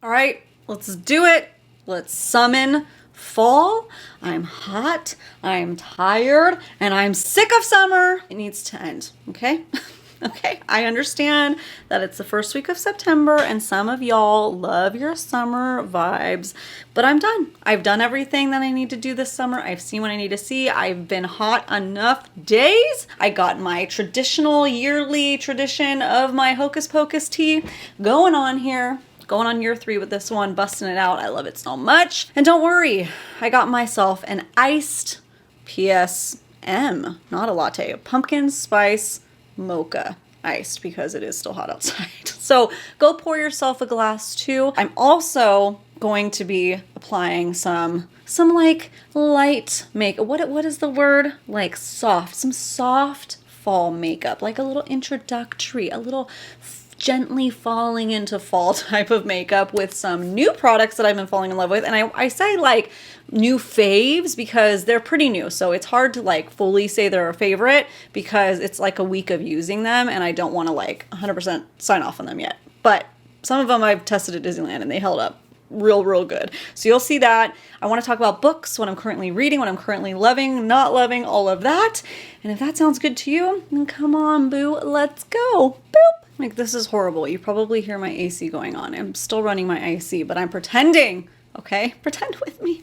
All right, let's do it. Let's summon fall. I'm hot, I'm tired, and I'm sick of summer. It needs to end, okay? Okay, I understand that it's the first week of September and some of y'all love your summer vibes, but I'm done. I've done everything that I need to do this summer. I've seen what I need to see. I've been hot enough days. I got my traditional yearly tradition of my Hocus Pocus tea going on here. Going on year 3 with this one, busting it out. I love it so much. And don't worry, I got myself an iced PSM, not a latte, a pumpkin spice mocha iced because it is still hot outside. So go pour yourself a glass too. I'm also going to be applying some like light makeup. What is the word? Like soft, some soft fall makeup, like a little introductory, a little gently falling into fall type of makeup with some new products that I've been falling in love with. And I say like new faves because they're pretty new. So it's hard to like fully say they're a favorite because it's like a week of using them and I don't want to like 100% sign off on them yet. But some of them I've tested at Disneyland and they held up real good. So you'll see that. I want to talk about books, what I'm currently reading, what I'm currently loving, not loving, all of that. And if that sounds good to you, then come on, boo, let's go. Boop. Like, this is horrible. You probably hear my AC going on. I'm still running my AC, but I'm pretending, okay? Pretend with me.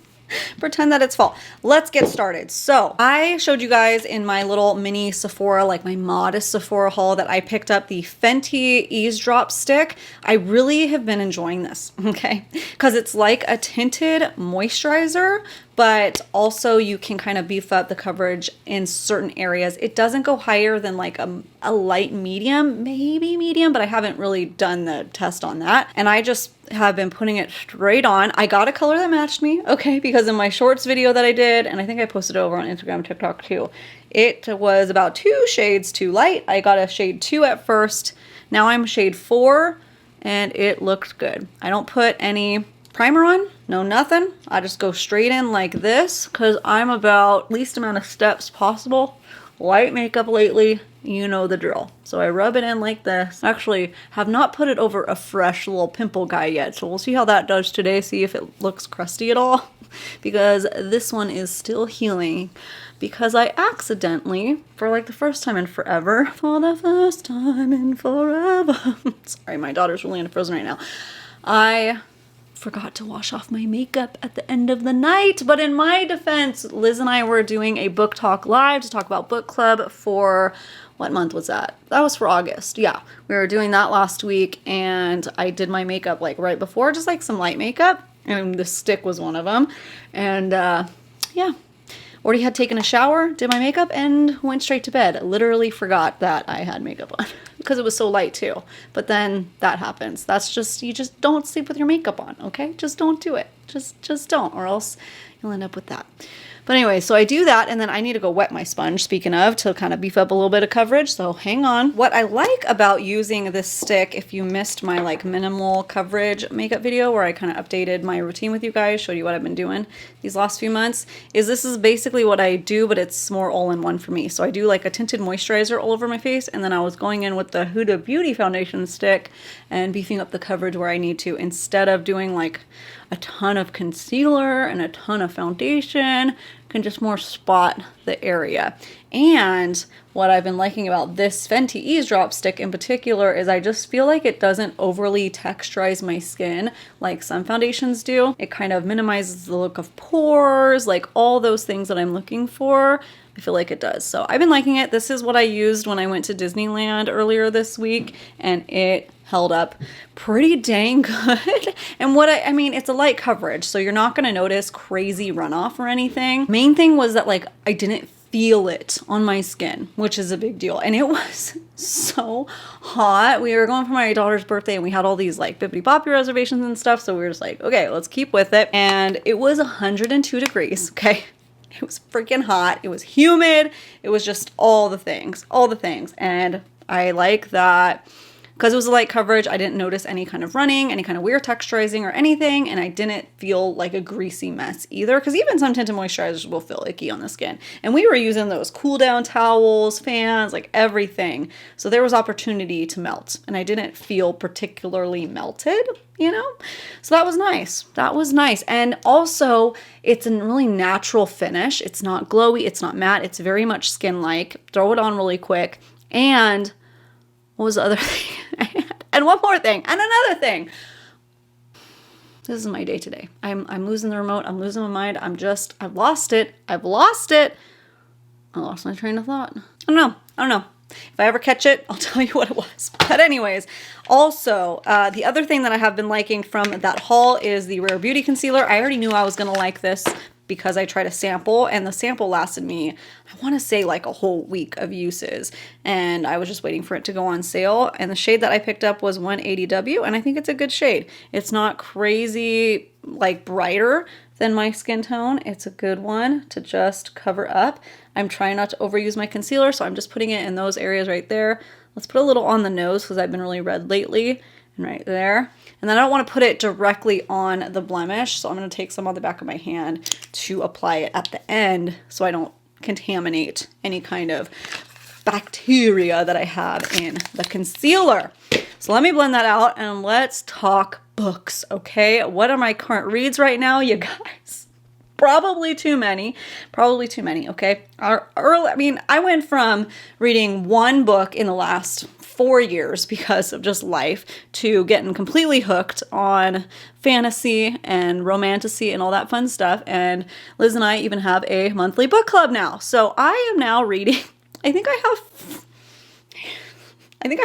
Pretend that it's fall. Let's get started. So I showed you guys in my little mini Sephora, like my modest Sephora haul, that I picked up the Fenty Eavesdrop stick. I really have been enjoying this, okay? Because it's like a tinted moisturizer, but also you can kind of beef up the coverage in certain areas. It doesn't go higher than like a light medium, maybe medium, but I haven't really done the test on that. And I just have been putting it straight on. I got a color that matched me, okay, because in my shorts video that I did, and I think I posted it over on Instagram and TikTok too, it was about 2 shades too light. I got a shade 2 at first. Now I'm shade 4 and it looked good. I don't put any primer on, no nothing. I just go straight in like this because I'm about least amount of steps possible. Light makeup lately, you know the drill. So I rub it in like this. Actually, have not put it over a fresh little pimple guy yet. So we'll see how that does today. See if it looks crusty at all. Because this one is still healing. Because I accidentally, for like the first time in forever, for the first time in forever. Sorry, my daughter's really into Frozen right now. I forgot to wash off my makeup at the end of the night. But in my defense, Liz and I were doing a book talk live to talk about book club for, what month was that? That was for August. Yeah, we were doing that last week and I did my makeup like right before, just like some light makeup. And the stick was one of them. And yeah, already had taken a shower, did my makeup, and went straight to bed. Literally forgot that I had makeup on because it was so light too. But then that happens. That's just, you just don't sleep with your makeup on, okay? Just don't do it. Just don't, or else you'll end up with that. But anyway, so I do that, and then I need to go wet my sponge, speaking of, to kind of beef up a little bit of coverage, so hang on. What I like about using this stick, if you missed my like minimal coverage makeup video where I kind of updated my routine with you guys, showed you what I've been doing these last few months, is this is basically what I do, but it's more all-in-one for me. So I do like a tinted moisturizer all over my face, and then I was going in with the Huda Beauty foundation stick and beefing up the coverage where I need to, instead of doing like a ton of concealer and a ton of foundation. Can just more spot the area. And what I've been liking about this Fenty Eavesdrop stick in particular is I just feel like it doesn't overly texturize my skin like some foundations do. It kind of minimizes the look of pores, like all those things that I'm looking for. I feel like it does. So I've been liking it. This is what I used when I went to Disneyland earlier this week, and it held up pretty dang good. And what I mean, it's a light coverage, so you're not going to notice crazy runoff or anything. Main thing was that like I didn't feel it on my skin, which is a big deal. And it was so hot. We were going for my daughter's birthday and we had all these like bippity boppy reservations and stuff. So we were just like, okay, let's keep with it. And it was 102 degrees. Okay. It was freaking hot. It was humid. It was just all the things. And I like that Because it was a light coverage, I didn't notice any kind of running, any kind of weird texturizing or anything, and I didn't feel like a greasy mess either, because even some tinted moisturizers will feel icky on the skin. And we were using those cool down towels, fans, like everything. So there was opportunity to melt, and I didn't feel particularly melted, you know? So that was nice. That was nice. And also, it's a really natural finish. It's not glowy, it's not matte, it's very much skin-like. Throw it on really quick. And what was the other thing? And one more thing, and another thing. This is my day today. I'm losing the remote. I'm losing my mind. I've lost it. I lost my train of thought. I don't know. If I ever catch it, I'll tell you what it was. But anyways, also, the other thing that I have been liking from that haul is the Rare Beauty Concealer. I already knew I was going to like this because I tried a sample, and the sample lasted me, I want to say like a whole week of uses, and I was just waiting for it to go on sale. And the shade that I picked up was 180W, and I think it's a good shade. It's not crazy like brighter than my skin tone. It's a good one to just cover up. I'm trying not to overuse my concealer, so I'm just putting it in those areas right there. Let's put a little on the nose because I've been really red lately, and right there. And then I don't want to put it directly on the blemish, so I'm going to take some on the back of my hand to apply it at the end so I don't contaminate any kind of bacteria that I have in the concealer. So let me blend that out and let's talk books, okay? What are my current reads right now, you guys? Probably too many, okay? I went from reading one book in the last 4 years because of just life to getting completely hooked on fantasy and romantasy and all that fun stuff. And Liz and I even have a monthly book club now. So I am now reading, I think I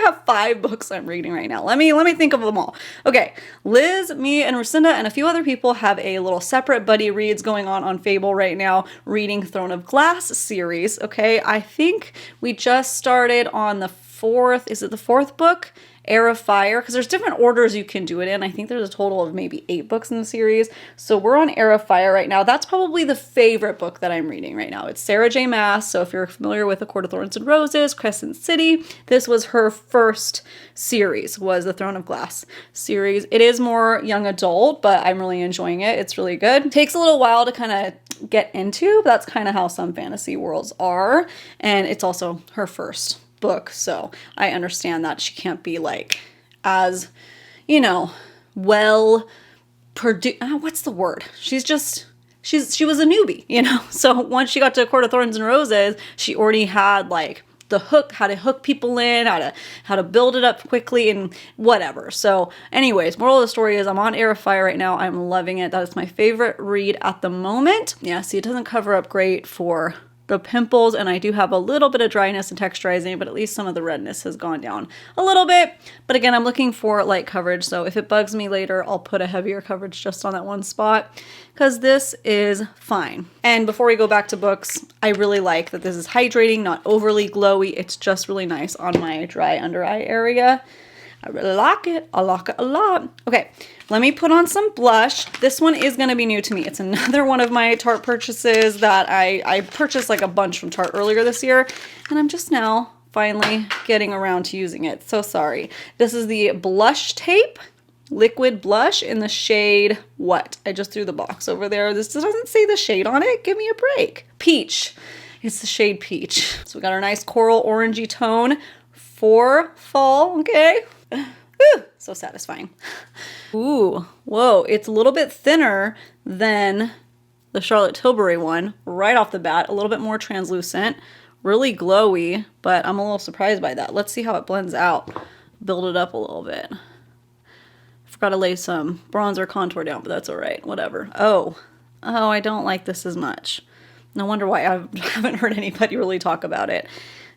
have 5 books I'm reading right now. Let me think of them all. Okay, Liz, me, and Lucinda, and a few other people have a little separate buddy reads going on Fable right now, reading Throne of Glass series. Okay, I think we just started on the 4th, is it the 4th book? Heir of Fire, because there's different orders you can do it in. I think there's a total of maybe 8 books in the series. So we're on Heir of Fire right now. That's probably the favorite book that I'm reading right now. It's Sarah J. Maas. So if you're familiar with A Court of Thorns and Roses, Crescent City, this was her first series, was the Throne of Glass series. It is more young adult, but I'm really enjoying it. It's really good. It takes a little while to kind of get into, but that's kind of how some fantasy worlds are. And it's also her first book, so I understand that she can't be like as, you know, well produced. What's the word? She was a newbie, you know. So once she got to Court of Thorns and Roses, she already had like the hook, how to hook people in, how to build it up quickly and whatever. So anyways, moral of the story is I'm on Heir of Fire right now. I'm loving it. That is my favorite read at the moment. Yeah, see, it doesn't cover up great for the pimples, and I do have a little bit of dryness and texturizing, but at least some of the redness has gone down a little bit. But again, I'm looking for light coverage, so if it bugs me later, I'll put a heavier coverage just on that one spot, because this is fine. And before we go back to books, I really like that this is hydrating, not overly glowy. It's just really nice on my dry under eye area. I really like it. I like it a lot. Okay, let me put on some blush. This one is going to be new to me. It's another one of my Tarte purchases that I purchased like a bunch from Tarte earlier this year, and I'm just now finally getting around to using it. So sorry. This is the Blush Tape Liquid Blush in the shade what? I just threw the box over there. This doesn't say the shade on it. Give me a break. Peach. It's the shade Peach. So we got our nice coral orangey tone for fall, okay? Ooh, so satisfying. Ooh, whoa, it's a little bit thinner than the Charlotte Tilbury one right off the bat, a little bit more translucent, really glowy, but I'm a little surprised by that. Let's see how it blends out. Build it up a little bit. Forgot to lay some bronzer contour down, but that's all right, whatever. Oh, I don't like this as much. No wonder why I haven't heard anybody really talk about it.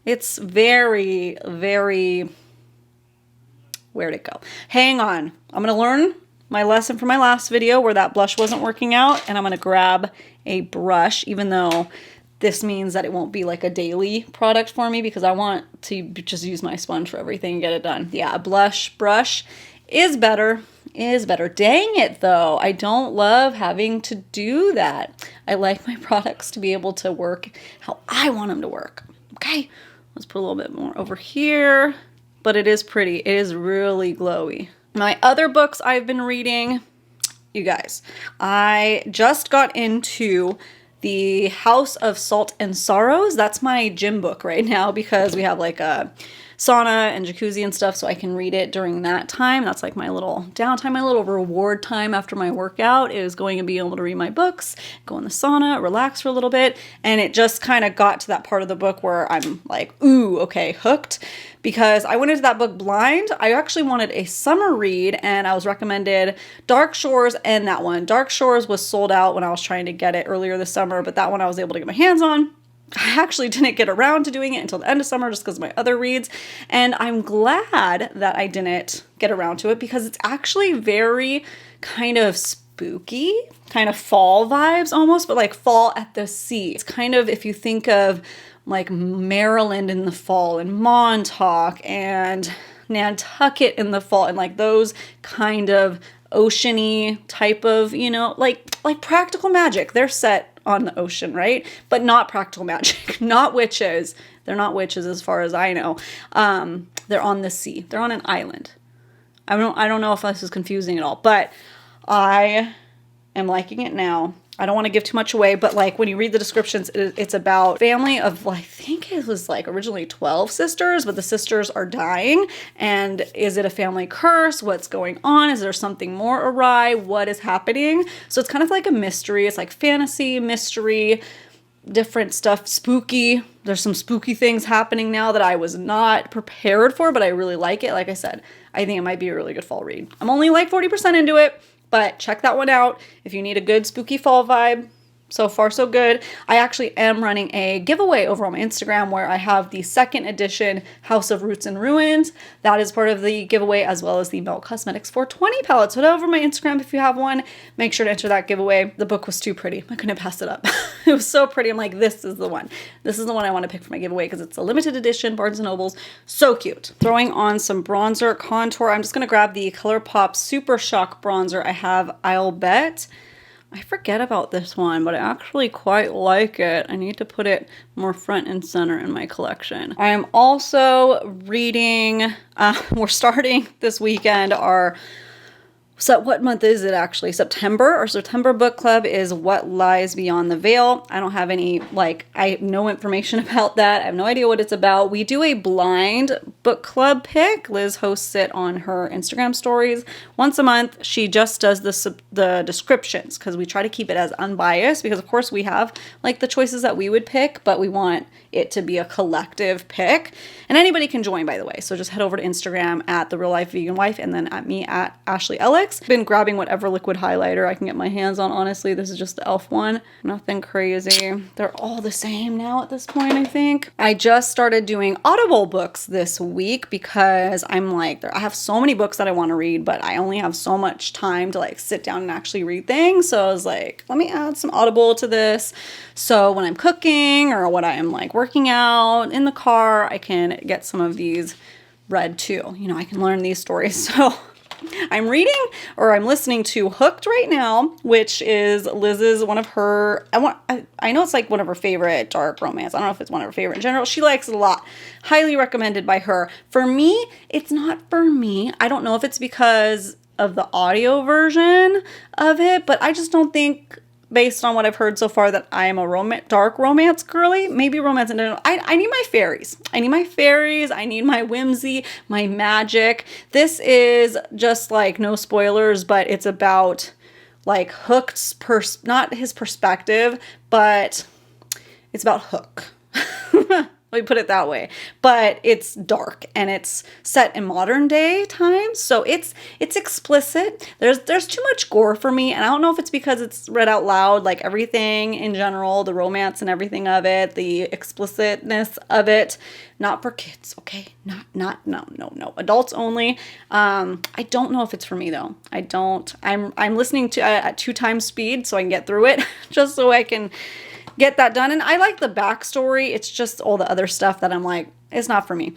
It's very, very... Where'd it go? Hang on. I'm going to learn my lesson from my last video where that blush wasn't working out, and I'm going to grab a brush, even though this means that it won't be like a daily product for me because I want to just use my sponge for everything and get it done. Yeah, a blush brush is better. Dang it, though. I don't love having to do that. I like my products to be able to work how I want them to work. Okay, let's put a little bit more over here. but it is pretty. It is really glowy. My other books I've been reading, you guys, I just got into The House of Salt and Sorrows. That's my gym book right now because we have like a sauna and jacuzzi and stuff, so I can read it during that time. That's like my little downtime, my little reward time after my workout is going to be able to read my books, go in the sauna, relax for a little bit. And it just kind of got to that part of the book where I'm like, ooh, okay, hooked. Because I went into that book blind. I actually wanted a summer read and I was recommended Dark Shores and that one. Dark Shores was sold out when I was trying to get it earlier this summer, but that one I was able to get my hands on. I actually didn't get around to doing it until the end of summer just because of my other reads. And I'm glad that I didn't get around to it because it's actually very kind of spooky, kind of fall vibes almost, but like fall at the sea. It's kind of, if you think of like Maryland in the fall and Montauk and Nantucket in the fall and like those kind of oceany type of, you know, like Practical Magic. They're set on the ocean, right? But not Practical Magic, not witches. They're not witches as far as I know. They're on the sea. They're on an island. I don't know if this is confusing at all, but I am liking it now. I don't want to give too much away, but like when you read the descriptions, it's about family of, I think it was like originally 12 sisters, but the sisters are dying. And is it a family curse? What's going on? Is there something more awry? What is happening? So it's kind of like a mystery. It's like fantasy, mystery, different stuff, spooky. There's some spooky things happening now that I was not prepared for, but I really like it. Like I said, I think it might be a really good fall read. I'm only like 40% into it. But check that one out if you need a good spooky fall vibe. So far, so good. I actually am running a giveaway over on my Instagram where I have the second edition House of Roots and Ruins. That is part of the giveaway, as well as the Melt Cosmetics 420 palette. So head over to my Instagram if you have one. Make sure to enter that giveaway. The book was too pretty. I couldn't pass it up. It was so pretty. I'm like, this is the one. This is the one I want to pick for my giveaway because it's a limited edition, Barnes & Noble's. So cute. Throwing on some bronzer, contour. I'm just going to grab the ColourPop Super Shock bronzer. I have I'll Bet. I forget about this one, but I actually quite like it. I need to put it more front and center in my collection. I am also reading, we're starting this weekend our, so what month is it actually? September. Our September book club is What Lies Beyond the Veil. I don't have any, I have no information about that. I have no idea what it's about. We do a blind book club pick. Liz hosts it on her Instagram stories once a month. She just does the descriptions because we try to keep it as unbiased because of course we have like the choices that we would pick, but we want it to be a collective pick. And anybody can join, by the way. So just head over to Instagram at The Real Life Vegan Wife and then at me at ashleyellix. Been grabbing whatever liquid highlighter I can get my hands on. Honestly, this is just the e.l.f. one. Nothing crazy. They're all the same now at this point, I think. I just started doing Audible books this week because I'm like, I have so many books that I want to read, but I only have so much time to like sit down and actually read things. So I was like, let me add some Audible to this. So when I'm cooking or when I am like working out in the car, I can get some of these read too. You know, I can learn these stories. So I'm reading or I'm listening to Hooked right now, which is Liz's, one of her, I know it's like one of her favorite dark romance. I don't know if it's one of her favorite in general. She likes it a lot. Highly recommended by her. For me, it's not for me. I don't know if it's because of the audio version of it, but I just don't think, based on what I've heard so far, that I am a dark romance girly. Maybe romance in general. I need my fairies. I need my fairies. I need my whimsy, my magic. This is just like, no spoilers, but it's about like Hooked's, not his perspective, but it's about Hook. Let me put it that way. But it's dark and it's set in modern day times. So it's explicit. There's too much gore for me. And I don't know if it's because it's read out loud, like everything in general, the romance and everything of it, the explicitness of it. Not for kids, okay? No. Adults only. I don't know if it's for me though. I don't. I'm listening to at 2 times speed so I can get through it just so I can get that done. And I like the backstory. It's just all the other stuff that I'm like, it's not for me.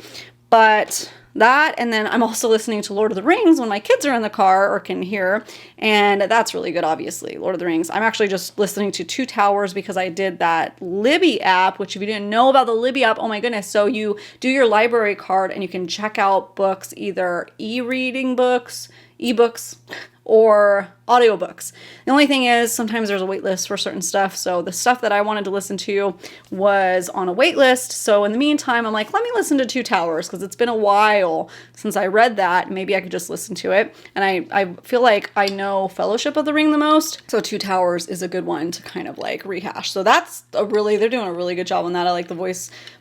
But That, and then I'm also listening to Lord of the Rings when my kids are in the car or can hear, and that's really good, obviously, Lord of the Rings. I'm actually just listening to Two Towers because I did that Libby app, which if you didn't know about the Libby app, oh my goodness, so you do your library card and you can check out books, either e-reading books, ebooks, or audiobooks. The only thing is sometimes there's a wait list for certain stuff. So the stuff that I wanted to listen to was on a wait list. So in the meantime, I'm like, let me listen to Two Towers because it's been a while since I read that. Maybe I could just listen to it. And I feel like I know Fellowship of the Ring the most. So Two Towers is a good one to kind of like rehash. So that's they're doing a really good job on that. I like the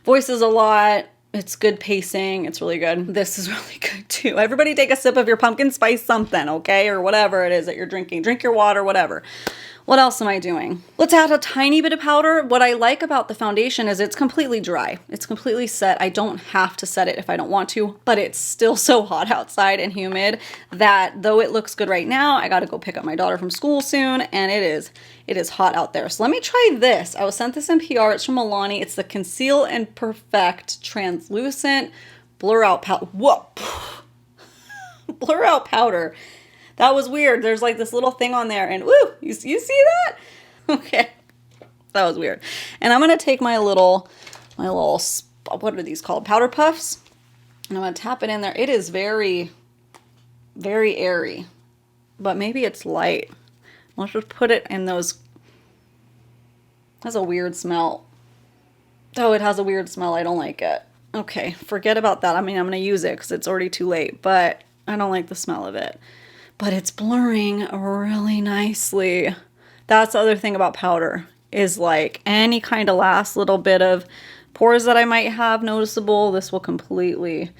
voices a lot. It's good pacing. It's really good. This is really good too. Everybody take a sip of your pumpkin spice something, okay? Or whatever it is that you're drinking. Drink your water, whatever. What else am I doing? Let's add a tiny bit of powder. What I like about the foundation is it's completely dry. It's completely set. I don't have to set it if I don't want to, but it's still so hot outside and humid that though it looks good right now, I got to go pick up my daughter from school soon, and it is hot out there. So let me try this. I was sent this in PR. It's from Milani. It's the Conceal and Perfect Translucent Blur Out Powder. Whoa. Blur Out Powder. That was weird. There's like this little thing on there and woo, you see that? Okay. That was weird. And I'm going to take my little, what are these called? Powder puffs. And I'm going to tap it in there. It is very, very airy, but maybe it's light. Let's just put it in those. Has a weird smell. Oh, it has a weird smell. I don't like it. Okay. Forget about that. I mean, I'm going to use it because it's already too late, but I don't like the smell of it. But it's blurring really nicely. That's the other thing about powder is like any kind of last little bit of pores that I might have noticeable, this will completely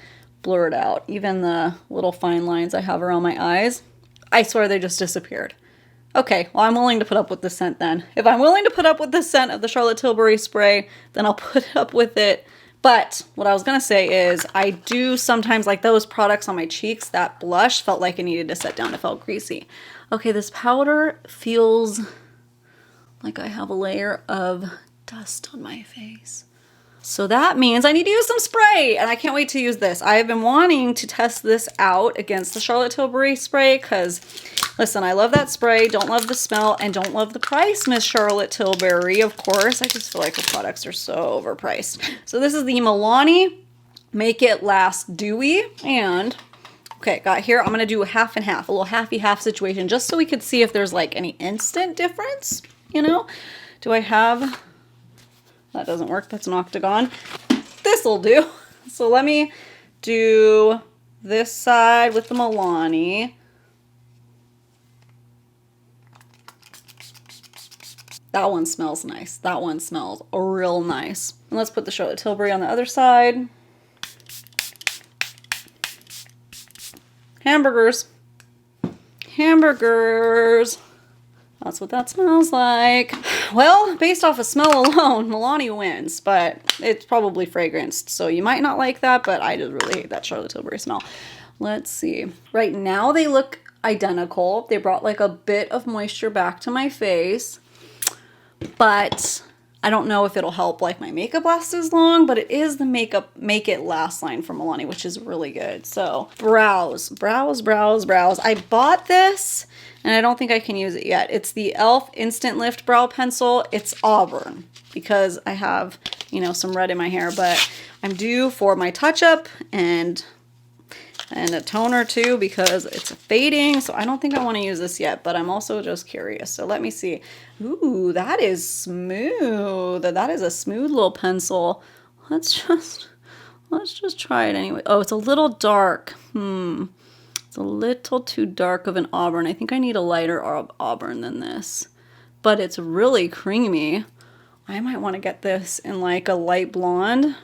blur it out. Even the little fine lines I have around my eyes, I swear they just disappeared. Okay, well, I'm willing to put up with the scent then. If I'm willing to put up with the scent of the Charlotte Tilbury spray, then I'll put up with it. But what I was going to say is I do sometimes like those products on my cheeks. That blush felt like it needed to set down. It felt greasy. Okay, this powder feels like I have a layer of dust on my face. So that means I need to use some spray, and I can't wait to use this. I have been wanting to test this out against the Charlotte Tilbury spray because, listen, I love that spray, don't love the smell, and don't love the price, Miss Charlotte Tilbury, of course. I just feel like her products are so overpriced. So this is the Milani Make It Last Dewy, and okay, got here. I'm going to do half and half, a little halfy-half situation, just so we could see if there's like any instant difference, you know? Do I have... That doesn't work. That's an octagon. This'll do. So let me do this side with the Milani. That one smells nice. That one smells real nice. And let's put the Charlotte Tilbury on the other side. Hamburgers. Hamburgers. That's what that smells like. Well, based off of smell alone, Milani wins, but it's probably fragranced, so you might not like that, but I just really hate that Charlotte Tilbury smell. Let's see. Right now they look identical. They brought like a bit of moisture back to my face, but I don't know if it'll help like my makeup last as long, but it is the Make It Last line from Milani, which is really good. So brows. I bought this and I don't think I can use it yet. It's the e.l.f. Instant Lift Brow Pencil. It's auburn because I have, you know, some red in my hair, but I'm due for my touch-up and a toner too because it's fading. So I don't think I want to use this yet, but I'm also just curious. So let me see. Ooh, that is smooth. That is a smooth little pencil. Let's just try it anyway. Oh, it's a little dark. It's a little too dark of an auburn. I think I need a lighter auburn than this, but it's really creamy. I might want to get this in like a light blonde.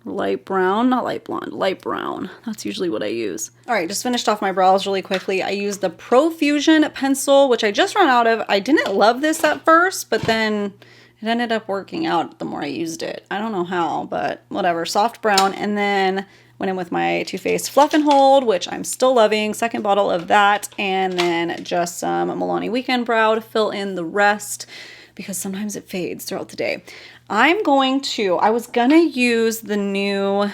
Light brown, not light blonde, light brown. That's usually what I use. All right, just finished off my brows really quickly. I used the Profusion pencil, which I just ran out of. I didn't love this at first, but then it ended up working out the more I used it. I don't know how, but whatever. Soft brown, and then went in with my Too Faced Fluff and Hold, which I'm still loving. Second bottle of that, and then just some Milani Weekend Brow to fill in the rest, because sometimes it fades throughout the day. I was gonna use the new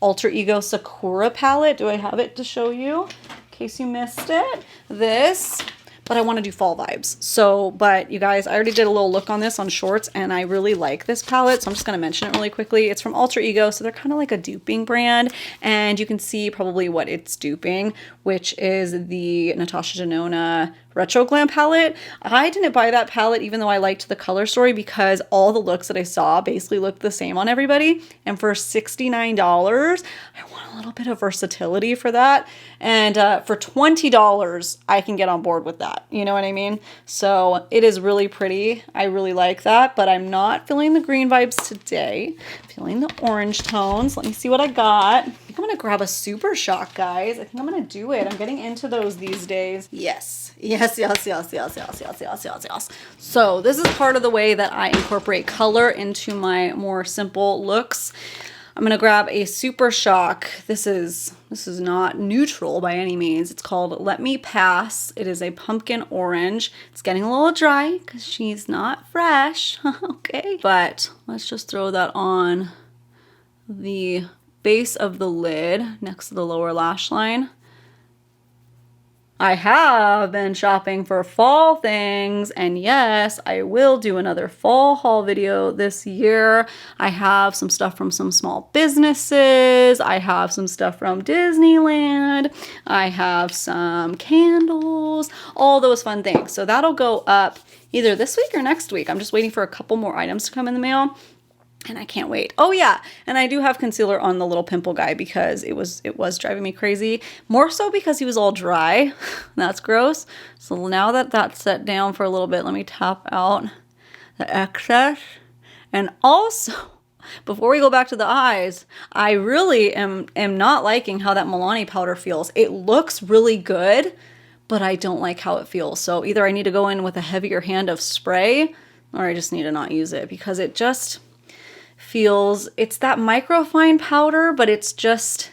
Alter Ego Sakura palette. Do I have it to show you? In case you missed it. This, but I want to do fall vibes. So, but you guys, I already did a little look on this on shorts and I really like this palette. So I'm just going to mention it really quickly. It's from Alter Ego. So they're kind of like a duping brand and you can see probably what it's duping, which is the Natasha Denona Retro Glam palette. I didn't buy that palette even though I liked the color story because all the looks that I saw basically looked the same on everybody. And for $69, I want a little bit of versatility for that. And for $20, I can get on board with that. You know what I mean? So it is really pretty. I really like that, but I'm not feeling the green vibes today. I'm feeling the orange tones. Let me see what I got. I think I'm going to grab a Super Shock, guys. I think I'm going to do it. I'm getting into those these days. Yes. Yes, yes, yes, yes, yes, yes, yes, yes, yes. So this is part of the way that I incorporate color into my more simple looks. I'm going to grab a Super Shock. This is not neutral by any means. It's called Let Me Pass. It is a pumpkin orange. It's getting a little dry because she's not fresh. Okay. But let's just throw that on the base of the lid next to the lower lash line. I have been shopping for fall things, and yes, I will do another fall haul video this year. I have some stuff from some small businesses. I have some stuff from Disneyland. I have some candles, all those fun things. So that'll go up either this week or next week. I'm just waiting for a couple more items to come in the mail. And I can't wait. Oh yeah, and I do have concealer on the little pimple guy because it was driving me crazy. More so because he was all dry. That's gross. So now that that's set down for a little bit, let me tap out the excess. And also, before we go back to the eyes, I really am not liking how that Milani powder feels. It looks really good, but I don't like how it feels. So either I need to go in with a heavier hand of spray or I just need to not use it because it just feels, it's that microfine powder, but it's just,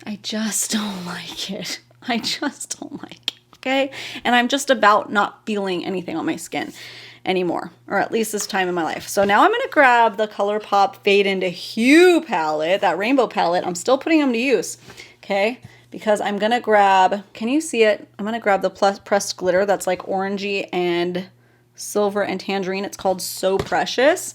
I just don't like it. I just don't like it, okay? And I'm just about not feeling anything on my skin anymore, or at least this time in my life. So now I'm going to grab the ColourPop Fade into Hue palette, that rainbow palette. I'm still putting them to use, okay? Because I'm going to grab, can you see it? I'm going to grab the pressed glitter that's like orangey and silver and tangerine. It's called So Precious.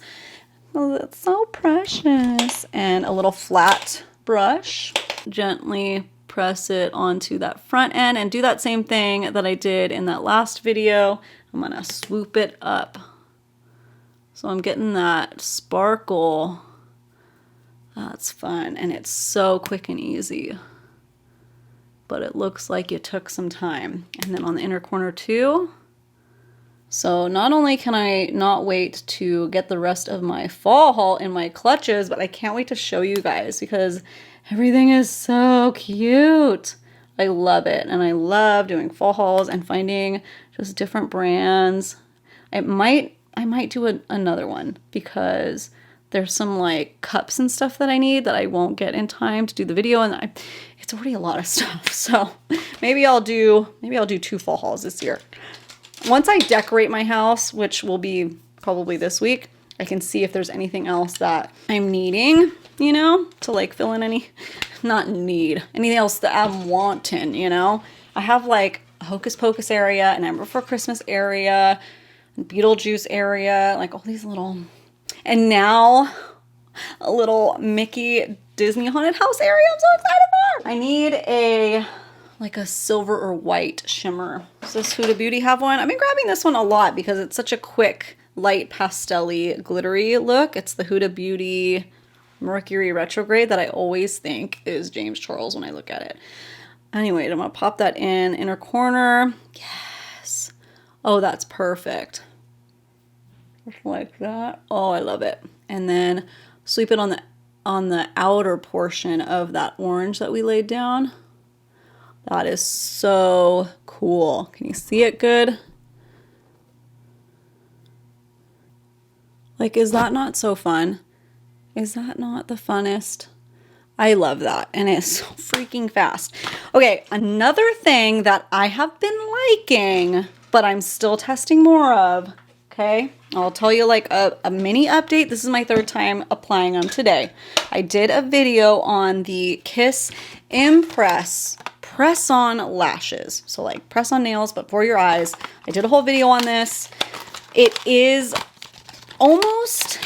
Oh, that's so precious. And a little flat brush. Gently press it onto that front end and do that same thing that I did in that last video. I'm gonna swoop it up. So I'm getting that sparkle. That's fun. And it's so quick and easy. But it looks like it took some time. And then on the inner corner too. So not only can I not wait to get the rest of my fall haul in my clutches, but I can't wait to show you guys because everything is so cute. I love it. And I love doing fall hauls and finding just different brands. I might do another one because there's some like cups and stuff that I need that I won't get in time to do the video. And it's already a lot of stuff. So maybe I'll do 2 fall hauls this year. Once I decorate my house, which will be probably this week, I can see if there's anything else that I'm needing, you know, to like fill in anything else that I'm wanting, you know. I have like a Hocus Pocus area, an Amber for Christmas area, Beetlejuice area, like all these little, and now a little Mickey Disney Haunted House area I'm so excited for. I need like a silver or white shimmer. Does this Huda Beauty have one? I've been grabbing this one a lot because it's such a quick, light, pastel-y, glittery look. It's the Huda Beauty Mercury Retrograde that I always think is James Charles when I look at it. Anyway, I'm gonna pop that in inner corner. Yes. Oh, that's perfect. Just like that. Oh, I love it. And then sweep it on the outer portion of that orange that we laid down. That is so cool. Can you see it good? Like, is that not so fun? Is that not the funnest? I love that. And it's so freaking fast. Okay, another thing that I have been liking, but I'm still testing more of, Okay, I'll tell you like a mini update. This is my third time applying them today. I did a video on the Kiss Impress press-on lashes. So like press on nails, but for your eyes. I did a whole video on this. It is almost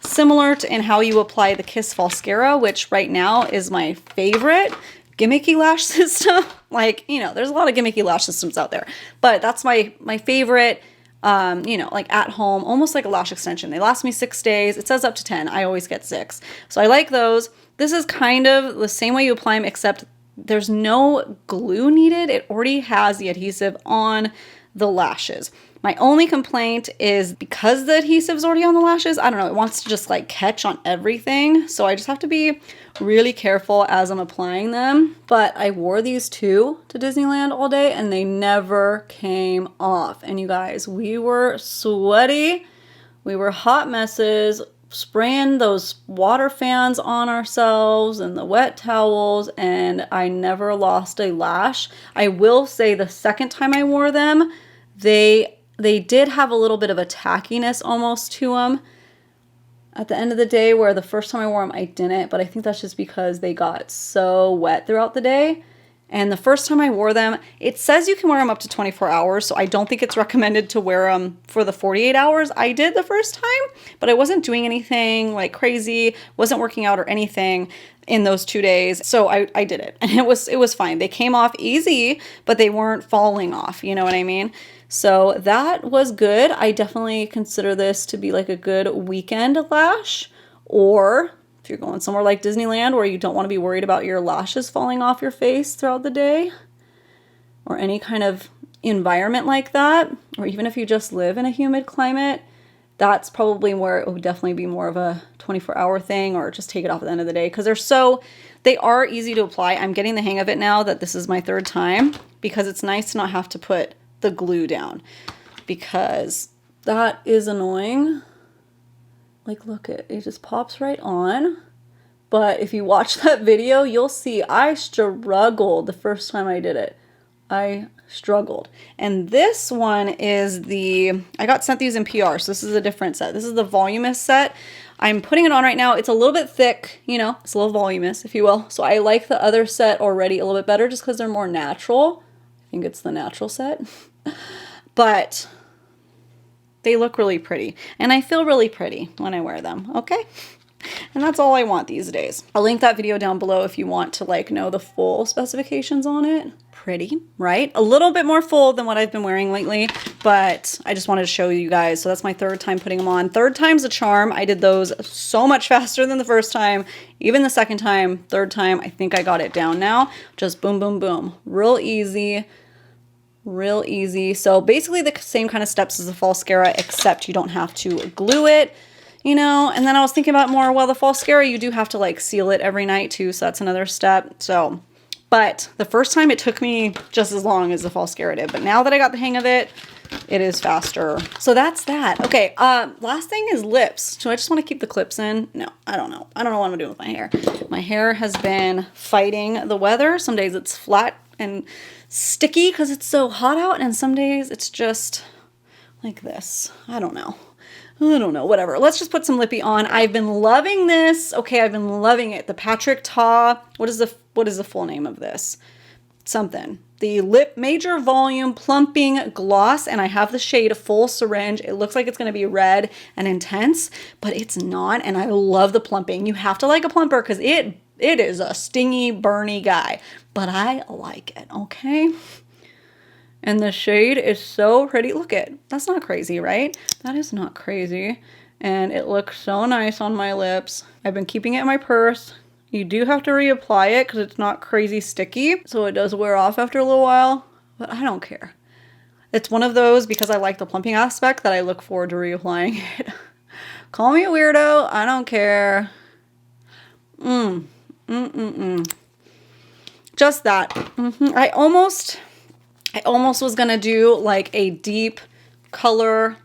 similar to in how you apply the Kiss Falscara, which right now is my favorite gimmicky lash system. Like, you know, there's a lot of gimmicky lash systems out there, but that's my favorite. You know, like at home, almost like a lash extension. They last me 6 days. It says up to 10. I always get 6. So I like those. This is kind of the same way you apply them, except there's no glue needed. It already has the adhesive on the lashes. My only complaint is because the adhesive's already on the lashes, I don't know, it wants to just like catch on everything. So I just have to be really careful as I'm applying them. But I wore these two to Disneyland all day and they never came off. And you guys, we were sweaty. We were hot messes, spraying those water fans on ourselves and the wet towels, and I never lost a lash. I will say the second time I wore them, they did have a little bit of a tackiness almost to them at the end of the day, where the first time I wore them, I didn't, but I think that's just because they got so wet throughout the day. And the first time I wore them, it says you can wear them up to 24 hours, so I don't think it's recommended to wear them for the 48 hours. I did the first time, but I wasn't doing anything like crazy, wasn't working out or anything in those 2 days. So I did it, and it was fine. They came off easy, but they weren't falling off, you know what I mean? So that was good. I definitely consider this to be like a good weekend lash, or if you're going somewhere like Disneyland where you don't want to be worried about your lashes falling off your face throughout the day, or any kind of environment like that, or even if you just live in a humid climate, that's probably where it would definitely be more of a 24-hour thing, or just take it off at the end of the day, because they are easy to apply. I'm getting the hang of it now that this is my third time, because it's nice to not have to put the glue down, because that is annoying. Like, look, it just pops right on. But if you watch that video, you'll see I struggled the first time I did it. I struggled. And this one is I got sent these in PR, so this is a different set. This is the voluminous set. I'm putting it on right now. It's a little bit thick, you know, it's a little voluminous, if you will. So I like the other set already a little bit better just because they're more natural. I think it's the natural set. But they look really pretty, and I feel really pretty when I wear them, okay? And that's all I want these days. I'll link that video down below if you want to like know the full specifications on it. Pretty, right? A little bit more full than what I've been wearing lately, but I just wanted to show you guys. So that's my third time putting them on. Third time's a charm. I did those so much faster than the first time. Even the second time, third time, I think I got it down now. Just boom, boom, boom. Real easy. Real easy. So basically the same kind of steps as the Falscara, except you don't have to glue it, you know. And then I was thinking about more, well, the Falscara, you do have to like seal it every night too, so that's another step. So, but the first time it took me just as long as the Falscara did, but now that I got the hang of it, it is faster. So that's that. Okay, last thing is lips. So I just want to keep the clips in. No, I don't know. I don't know what I'm doing with my hair. My hair has been fighting the weather. Some days it's flat and sticky because it's so hot out, and some days it's just like this. I don't know, whatever. Let's just put some lippy on. I've been loving this. Okay, I've been loving it. The Patrick Ta, what is the full name of this? Something. The Lip Major Volume Plumping Gloss, and I have the shade Full Syringe. It looks like it's going to be red and intense, but it's not, and I love the plumping. You have to like a plumper because it is a stingy, burny guy, but I like it, okay? And the shade is so pretty. Look at, that's not crazy, right? That is not crazy. And it looks so nice on my lips. I've been keeping it in my purse. You do have to reapply it because it's not crazy sticky. So it does wear off after a little while, but I don't care. It's one of those, because I like the plumping aspect, that I look forward to reapplying it. Call me a weirdo. I don't care. Just that. I almost was gonna do like a deep color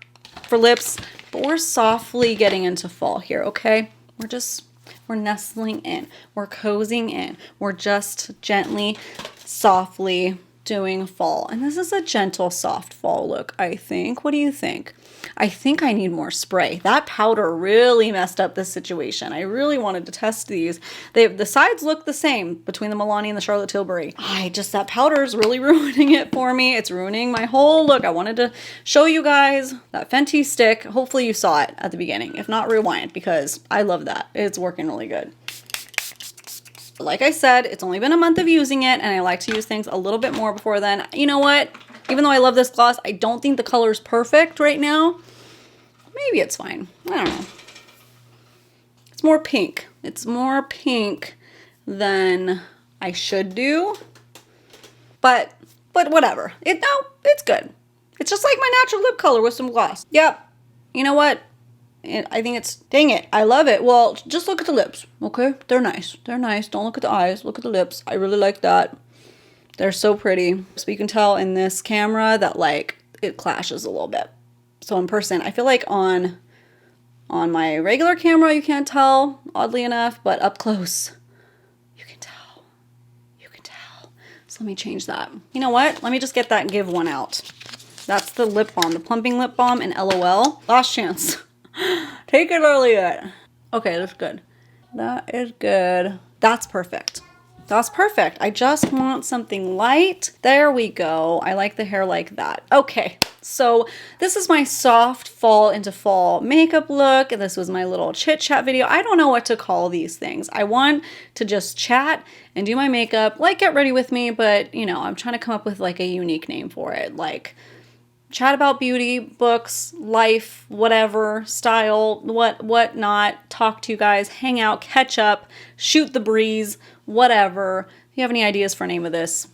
for lips, but we're softly getting into fall here, okay? We're nestling in, we're cozying in, we're just gently, softly doing fall. And this is a gentle, soft fall look, I think. What do you think? I think I need more spray. That powder really messed up this situation. I really wanted to test these. The sides look the same between the Milani and the Charlotte Tilbury. That powder is really ruining it for me. It's ruining my whole look. I wanted to show you guys that Fenty stick. Hopefully you saw it at the beginning. If not, rewind, because I love that. It's working really good. Like I said, it's only been a month of using it, and I like to use things a little bit more before then. You know what? Even though I love this gloss, I don't think the color is perfect right now. Maybe it's fine. I don't know. It's more pink. It's more pink than I should do. But whatever. It's good. It's just like my natural lip color with some gloss. Yep. You know what? I think it's, dang it, I love it. Well, just look at the lips, okay? They're nice. They're nice. Don't look at the eyes. Look at the lips. I really like that. They're so pretty. So you can tell in this camera that, like, it clashes a little bit. So in person, I feel like on my regular camera, you can't tell, oddly enough, but up close, you can tell. You can tell. So let me change that. You know what? Let me just get that and give one out. That's the lip balm, the plumping lip balm in LOL. Last chance. Take it or leave it. Okay, that's good. That is good. That's perfect. That's perfect. I just want something light. There we go. I like the hair like that. Okay, so this is my soft fall into fall makeup look. This was my little chit chat video. I don't know what to call these things. I want to just chat and do my makeup, like get ready with me, but you know, I'm trying to come up with like a unique name for it. Like chat about beauty, books, life, whatever, style, what not, talk to you guys, hang out, catch up, shoot the breeze, whatever. If you have any ideas for a name of this,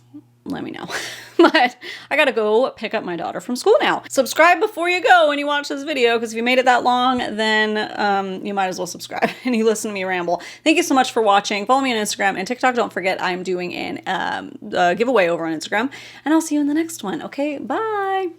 let me know. But I gotta go pick up my daughter from school now. Subscribe before you go when you watch this video, because if you made it that long, then you might as well subscribe and you listen to me ramble. Thank you so much for watching. Follow me on Instagram and TikTok. Don't forget, I'm doing a giveaway over on Instagram, and I'll see you in the next one. Okay, bye.